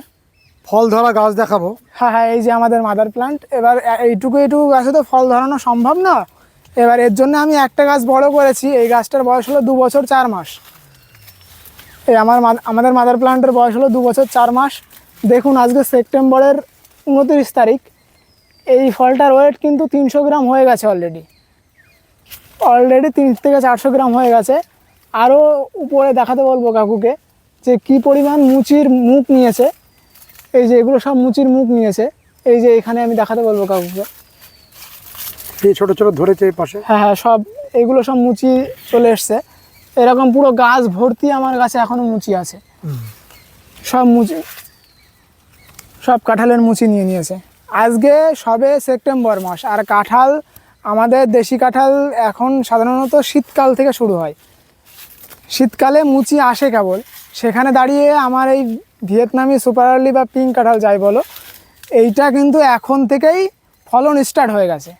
ফল ধরা গাছ দেখাবো, হ্যাঁ হ্যাঁ, এই যে আমাদের মাদার প্লান্ট। এবার এইটুকু গাছে তো ফল ধরানো সম্ভব না, এবার এর জন্য আমি একটা গাছ বড় করেছি। এই গাছটার বয়স হলো 2 বছর 4 মাস। এই আমাদের মাদার প্লান্টের বয়স হলো 2 বছর 4 মাস। দেখুন, আজকে সেপ্টেম্বরের 29 তারিখ, এই ফলটার ওয়েট কিন্তু 300 গ্রাম হয়ে গেছে অলরেডি 3 থেকে 400 গ্রাম হয়ে গেছে। আরও উপরে দেখাতে বলবো কাকুকে যে কি পরিমাণ মুচির মুখ নিয়েছে। এই যে এগুলো সব মুচির মুখ নিয়েছে, এই যে এখানে আমি দেখাতে বলবো কাকুকে। এই ছোট ছোট ধরেছে এই পাশে। হ্যাঁ হ্যাঁ, সব এগুলো সব মুচি চলে এসছে। এরকম পুরো গাছ ভর্তি আমার কাছে এখনো মুচি আছে। সব কাঁঠালের মুচি নিয়েছে। আজকে সবে সেপ্টেম্বর মাস, আর কাঁঠাল, আমাদের দেশি কাঁঠাল এখন সাধারণত শীতকাল থেকে শুরু হয়। শীতকালে মুচি আসে কেবল, সেখানে দাঁড়িয়ে আমার এই ভিয়েতনামি সুপার আর্লি বা পিঙ্ক কাঁঠাল যাই বলো, এইটা কিন্তু এখন থেকেই ফলন স্টার্ট হয়ে গেছে।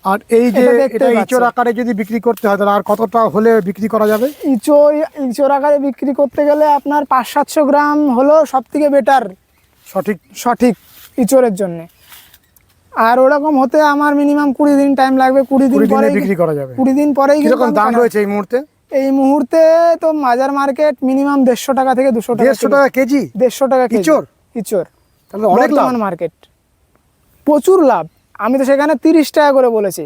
আর এই যে এটা দেখতে এটা পাচ্ছেন। ইঁচড় আকারে যদি বিক্রি করতে হয় তাহলে আর কতটা হলে বিক্রি করা যাবে? ইঁচড় আকারে বিক্রি করতে গেলে আপনার 500-700 গ্রাম হলো সব থেকে বেটার, সঠিক। সঠিক। ইঁচড়ের জন্য। আর ওরকম হতে আমার মিনিমাম 20 দিন টাইম লাগবে। 20 দিন 20 দিনে পরে বিক্রি করা যাবে। 20 দিন পরেই কিন্তু কিরকম আমি দাম কাটা- রয়েছে এই মুহূর্তে? এই মুহূর্তে তো বাজার মার্কেট মিনিমাম 150 টাকা থেকে 200 টাকা। 150 টাকা কেজি 150 টাকা কেজি। ইঁচড়? ইঁচড় তাহলে অনেক লাভ। বর্তমান মার্কেট প্রচুর লাভ। আমি তো সেখানে 30 টাকা করে বলেছি,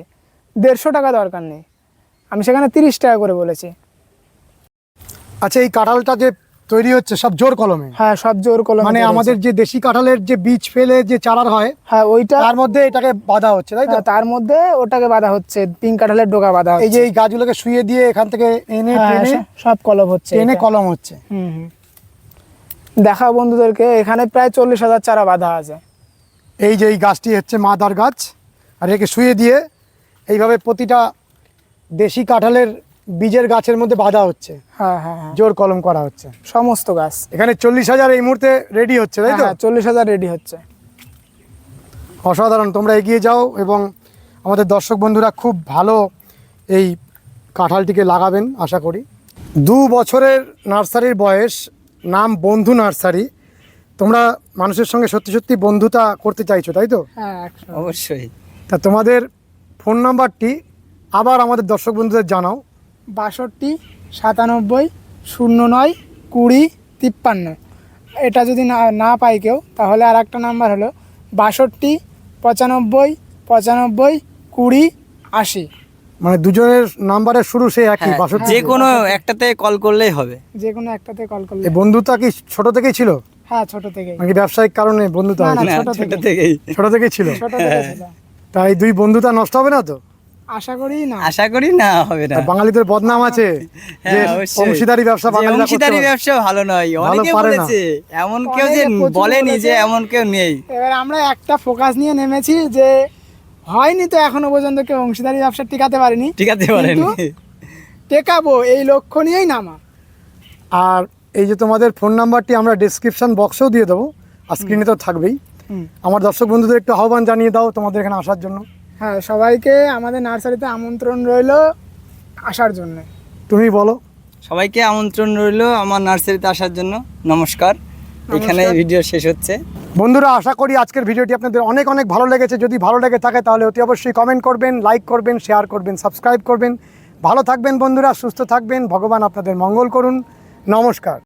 150 টাকা দরকার নেই, আমি সেখানে 30 টাকা করে বলেছি। আচ্ছা, এই কাঁঠালটা যে তৈরি হচ্ছে সব জোর কলমে? হ্যাঁ, সব জোর কলমে মানে করেছে। আমাদের যে দেশি কাঁঠালের যে বীজ ফেলে যে চারার হয় হ্যাঁ ওইটা, তার মধ্যে এটাকে বাঁধা হচ্ছে, তাই তো? হ্যাঁ, তার মধ্যে ওটাকে বাঁধা হচ্ছে, পিঙ্ক কাঁঠালের ডোকা বাঁধা এই হচ্ছে। যে এই গাছগুলোকে শুয়ে দিয়ে এখান থেকে এনে হ্যাঁ, টেনে সব কলম হচ্ছে টেনে এটা। কলম হচ্ছে। হুম। দেখাও বন্ধুদেরকে, এখানে প্রায় 40,000 চারা বাঁধা আছে। এই যে এই গাছটি হচ্ছে মাদার গাছ, আর একে শুয়ে দিয়ে এইভাবে প্রতিটা দেশি কাঁঠালের বীজের গাছের মধ্যে বাঁধা হচ্ছে, হ্যাঁ হ্যাঁ হ্যাঁ, জোর কলম করা হচ্ছে। সমস্ত গাছ। এখানে 40,000 এই মুহূর্তে রেডি হচ্ছে, তাই তো? হ্যাঁ, 40,000 রেডি হচ্ছে। অসাধারণ। তোমরা এগিয়ে যাও এবং আমাদের দর্শক বন্ধুরা খুব ভালো এই কাঁঠালটিকে লাগাবেন আশা করি। 2 বছরের নার্সারির বয়স, নাম বন্ধু নার্সারি। তোমরা মানুষের সঙ্গে সত্যি সত্যি বন্ধুতা করতে চাইছো, তাই তো? হ্যাঁ, 100। অবশ্যই। তা তোমাদের ফোন নাম্বারটি আবার আমাদের দর্শক বন্ধুদের জানাও। 62 97 09 20 53। এটা যদি না পাই কেউ, তাহলে আর একটা নাম্বার হলো 62 95 95 20 80। মানে দুজনের নাম্বারের শুরু সেই একই, 62। যে কোনো একটাতে কল করলেই হবে। যে কোনো একটাতে কল করলে। এই বন্ধুতা কি ছোট থেকেই ছিল হ্যাঁ, ছোট থেকেই। নাকি ব্যবসায়িক কারণে বন্ধুতা না, হয়েছে? না, না, ছোট ছোট থেকেই। থেকেই। ছোট থেকেই ছিল। ছোট থেকে ছিল। তাই 2 বন্ধুতা নষ্ট হবে না তো? আশা করি না। আশা করি না হবে না। আর বাঙালিদের বদনাম আছে যে হ্যাঁ, অবশ্যই। অংশীদারি ব্যবসা যে বাঙালিরা করতে অংশীদারি পারে। ব্যবসা ভালো নয়, ভালো অনেকে পারে না। বলেছে, এমন কেউ যে অনেকে প্রচুর বলেনি বলেছে। যে এমন কেউ নেই। এবার আমরা একটা ফোকাস নিয়ে নেমেছি যে হয়নি তো এখনো পর্যন্ত কেউ অংশীদারি ব্যবসা টিকাতে পারেনি, ঠিকাতে পারেনি। কিন্তু টেকাবো এই লক্ষ্য নিয়েই নামা। আর এই যে তোমাদের ফোন নাম্বারটি আমরা ডেসক্রিপশন বক্সেও দিয়ে দেবো, আর স্ক্রিনে তো থাকবেই। হুম। আমার দর্শক বন্ধুদের একটু আহ্বান জানিয়ে দাও তোমাদের এখানে আসার জন্য। হ্যাঁ, সবাইকে আমাদের নার্সারিতে আমন্ত্রণ রইলো আসার জন্য। তুমি বলো। সবাইকে আমন্ত্রণ রইলো আমার নার্সারিতে আসার জন্য। নমস্কার। এখানে ভিডিও শেষ হচ্ছে। বন্ধুরা, আশা করি আজকের ভিডিওটি আপনাদের অনেক অনেক ভালো লেগেছে। যদি ভালো লেগে থাকে তাহলে অতি অবশ্যই কমেন্ট করবেন, লাইক করবেন, শেয়ার করবেন, সাবস্ক্রাইব করবেন। ভালো থাকবেন বন্ধুরা, সুস্থ থাকবেন, ভগবান আপনাদের মঙ্গল করুন। নমস্কার।